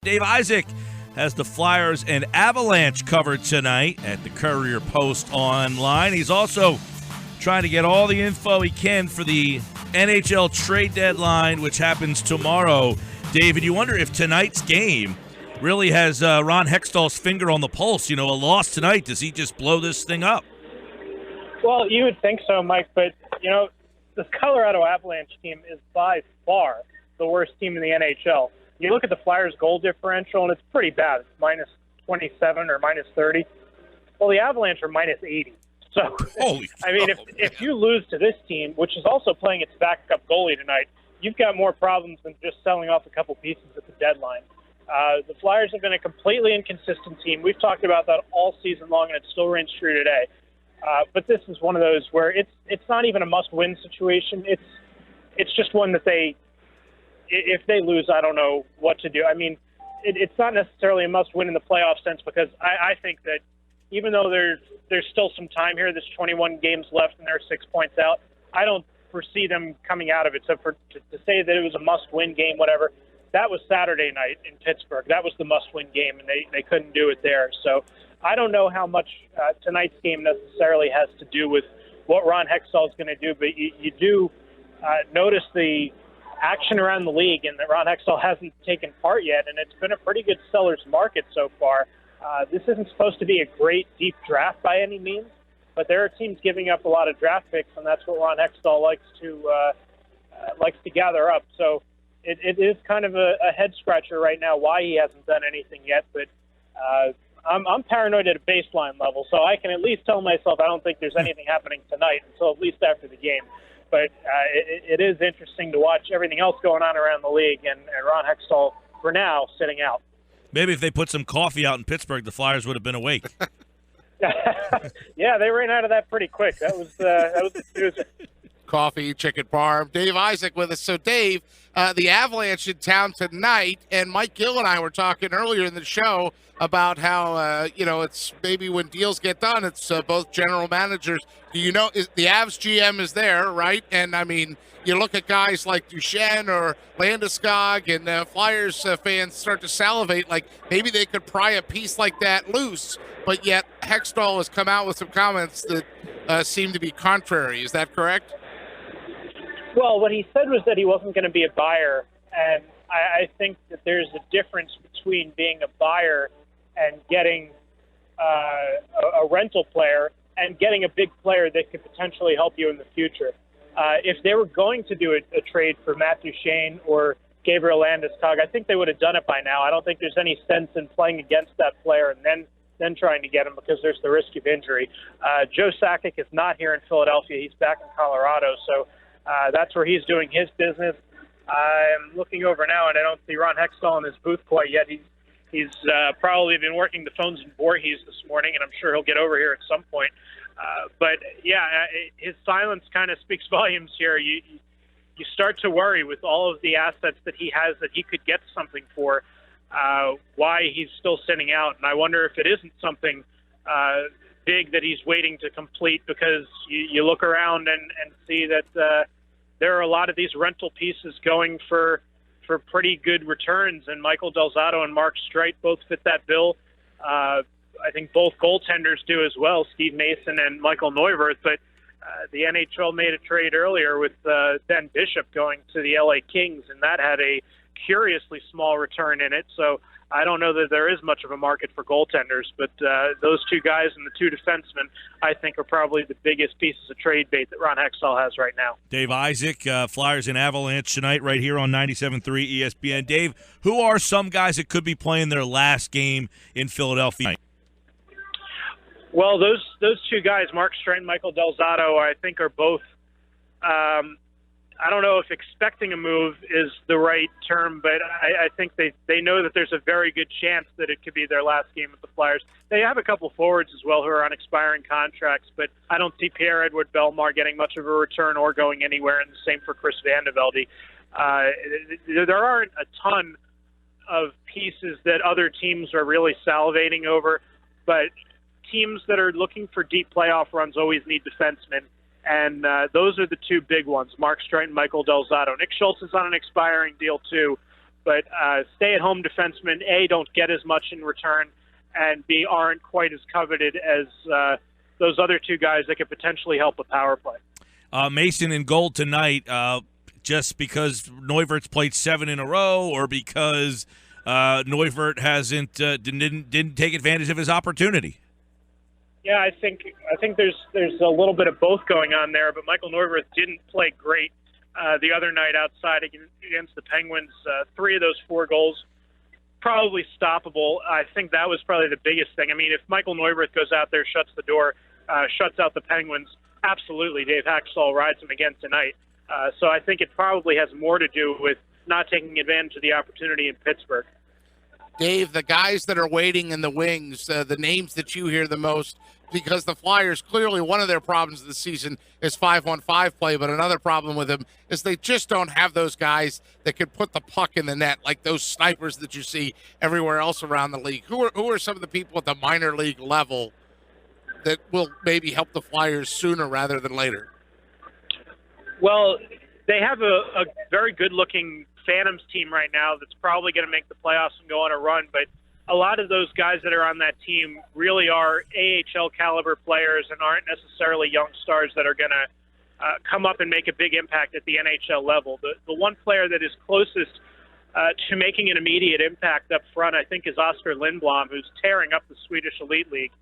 Dave Isaac has the Flyers and Avalanche covered tonight at the Courier Post online. He's also trying to get all the info he can for the NHL trade deadline, which happens tomorrow. David, you wonder if tonight's game really has Ron Hextall's finger on the pulse. You know, a loss tonight, does he just blow this thing up? Well, you would think so, Mike, but, you know, the Colorado Avalanche team is by far the worst team in the NHL. You look at the Flyers' goal differential, and it's pretty bad. It's minus 27 or minus 30. Well, the Avalanche are minus 80. So, I mean, if you lose to this team, which is also playing its backup goalie tonight, you've got more problems than just selling off a couple pieces at the deadline. The Flyers have been a completely inconsistent team. We've talked about that all season long, and it still rings true today. But this is one of those where it's not even a must-win situation. It's just one that if they lose, I don't know what to do. I mean, it's not necessarily a must-win in the playoff sense, because I think that even though there's still some time here, there's 21 games left and they're 6 points out, I don't foresee them coming out of it. So to say that it was a must-win game, whatever, that was Saturday night in Pittsburgh. That was the must-win game, and they couldn't do it there. So I don't know how much tonight's game necessarily has to do with what Ron Hextall is going to do, but you do notice the action around the league, and that Ron Hextall hasn't taken part yet, and it's been a pretty good seller's market so far. This isn't supposed to be a great deep draft by any means, but there are teams giving up a lot of draft picks, and that's what Ron Hextall likes to gather up. So it is kind of a head scratcher right now why he hasn't done anything yet, but I'm paranoid at a baseline level, so I can at least tell myself I don't think there's anything happening tonight until at least after the game. But it is interesting to watch everything else going on around the league, and Ron Hextall, for now, sitting out. Maybe if they put some coffee out in Pittsburgh, the Flyers would have been awake. Yeah, they ran out of that pretty quick. That was the snoozer. Coffee, chicken parm. Dave Isaac with us. So, Dave, the Avalanche in town tonight, and Mike Gill and I were talking earlier in the show about how, it's maybe when deals get done, it's both general managers. Do you know, the Avs GM is there, right? And, I mean, you look at guys like Duchesne or Landeskog, and Flyers fans start to salivate, like maybe they could pry a piece like that loose, but yet Hextall has come out with some comments that seem to be contrary. Is that correct? Well, what he said was that he wasn't going to be a buyer, and I think that there's a difference between being a buyer and getting a rental player and getting a big player that could potentially help you in the future. If they were going to do a trade for Matt Duchene or Gabriel Landeskog, I think they would have done it by now. I don't think there's any sense in playing against that player and then trying to get him, because there's the risk of injury. Joe Sakic is not here in Philadelphia. He's back in Colorado, so that's where he's doing his business. I'm looking over now, and I don't see Ron Hextall in his booth quite yet. He's probably been working the phones in Voorhees this morning, and I'm sure he'll get over here at some point. But, yeah, his silence kind of speaks volumes here. You start to worry with all of the assets that he has that he could get something for, why he's still sitting out. And I wonder if it isn't something big that he's waiting to complete, because you look around and see that there are a lot of these rental pieces going for pretty good returns, and Michael Del Zotto and Mark Streit both fit that bill. I think both goaltenders do as well, Steve Mason and Michael Neuwirth, but the NHL made a trade earlier with Ben Bishop going to the LA Kings, and that had a curiously small return in it. So I don't know that there is much of a market for goaltenders, but those two guys and the two defensemen, I think, are probably the biggest pieces of trade bait that Ron Hextall has right now. Dave Isaac, Flyers and Avalanche tonight right here on 97.3 ESPN. Dave, who are some guys that could be playing their last game in Philadelphia? Well, those two guys, Mark Streit and Michael Del Zotto, I think are both I don't know if expecting a move is the right term, but I think they know that there's a very good chance that it could be their last game with the Flyers. They have a couple forwards as well who are on expiring contracts, but I don't see Pierre-Edouard Bellemare getting much of a return or going anywhere, and the same for Chris Vandevelde. There aren't a ton of pieces that other teams are really salivating over, but teams that are looking for deep playoff runs always need defensemen. And those are the two big ones, Mark Streit and Michael Del Zotto. Nick Schultz is on an expiring deal too, But stay-at-home defensemen, A, don't get as much in return, and B, aren't quite as coveted as those other two guys that could potentially help a power play. Mason in goal tonight, just because Neuvirt's played 7 in a row, or because Neuvirth didn't take advantage of his opportunity? Yeah, I think there's a little bit of both going on there, but Michael Neuvirth didn't play great the other night outside against the Penguins. 3 of those 4 goals probably stoppable. I think that was probably the biggest thing. I mean, if Michael Neuvirth goes out there, shuts the door, shuts out the Penguins, absolutely Dave Haxall rides him again tonight. So I think it probably has more to do with not taking advantage of the opportunity in Pittsburgh. Dave, the guys that are waiting in the wings, the names that you hear the most, because the Flyers, clearly one of their problems this season is 5-on-5 play, but another problem with them is they just don't have those guys that can put the puck in the net, like those snipers that you see everywhere else around the league. Who are some of the people at the minor league level that will maybe help the Flyers sooner rather than later? Well, they have a very good-looking Phantoms team right now that's probably going to make the playoffs and go on a run, but a lot of those guys that are on that team really are AHL caliber players and aren't necessarily young stars that are going to come up and make a big impact at the NHL level. The one player that is closest to making an immediate impact up front, I think, is Oscar Lindblom, who's tearing up the Swedish Elite League.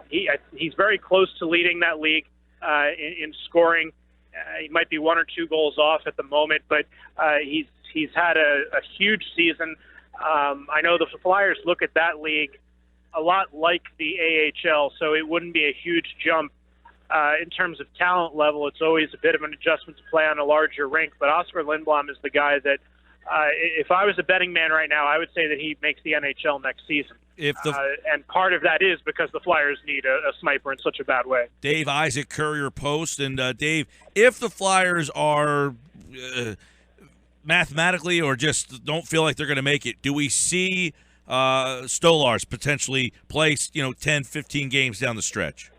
He's very close to leading that league in scoring. He might be 1 or 2 goals off at the moment, but he's had a huge season. I know the Flyers look at that league a lot like the AHL, so it wouldn't be a huge jump in terms of talent level. It's always a bit of an adjustment to play on a larger rink, but Oscar Lindblom is the guy that, if I was a betting man right now, I would say that he makes the NHL next season. And part of that is because the Flyers need a sniper in such a bad way. Dave Isaac, Courier Post. And Dave, if the Flyers are mathematically or just don't feel like they're going to make it, do we see Stolarz potentially play 10, 15 games down the stretch?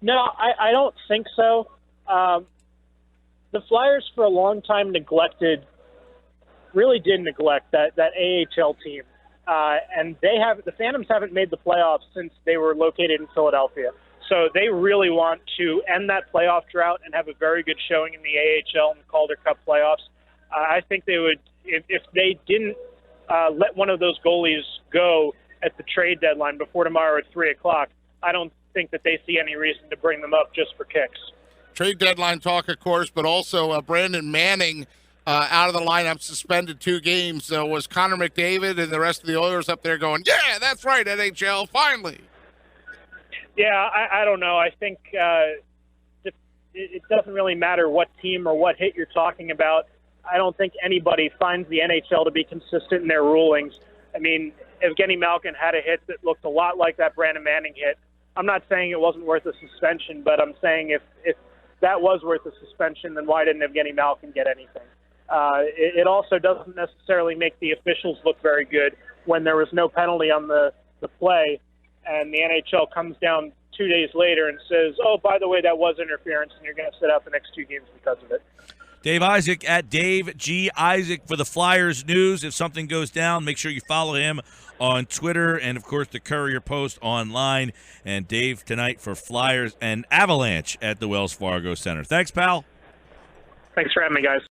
No, I don't think so. The Flyers for a long time really did neglect that AHL team. And the Phantoms haven't made the playoffs since they were located in Philadelphia. So they really want to end that playoff drought and have a very good showing in the AHL and the Calder Cup playoffs. I think they would, if they didn't let one of those goalies go at the trade deadline before tomorrow at 3 o'clock, I don't think that they see any reason to bring them up just for kicks. Trade deadline talk, of course, but also Brandon Manning out of the lineup, suspended 2 games. Was Connor McDavid and the rest of the Oilers up there going, yeah, that's right, NHL, finally? Yeah, I don't know. I think it doesn't really matter what team or what hit you're talking about. I don't think anybody finds the NHL to be consistent in their rulings. I mean, Evgeny Malkin had a hit that looked a lot like that Brandon Manning hit. I'm not saying it wasn't worth a suspension, but I'm saying if that was worth a suspension, then why didn't Evgeny Malkin get anything? It also doesn't necessarily make the officials look very good when there was no penalty on the play, and the NHL comes down 2 days later and says, oh, by the way, that was interference, and you're going to sit out the next 2 games because of it. Dave Isaac at Dave G. Isaac for the Flyers News. If something goes down, make sure you follow him on Twitter and, of course, the Courier Post online. And Dave tonight for Flyers and Avalanche at the Wells Fargo Center. Thanks, pal. Thanks for having me, guys.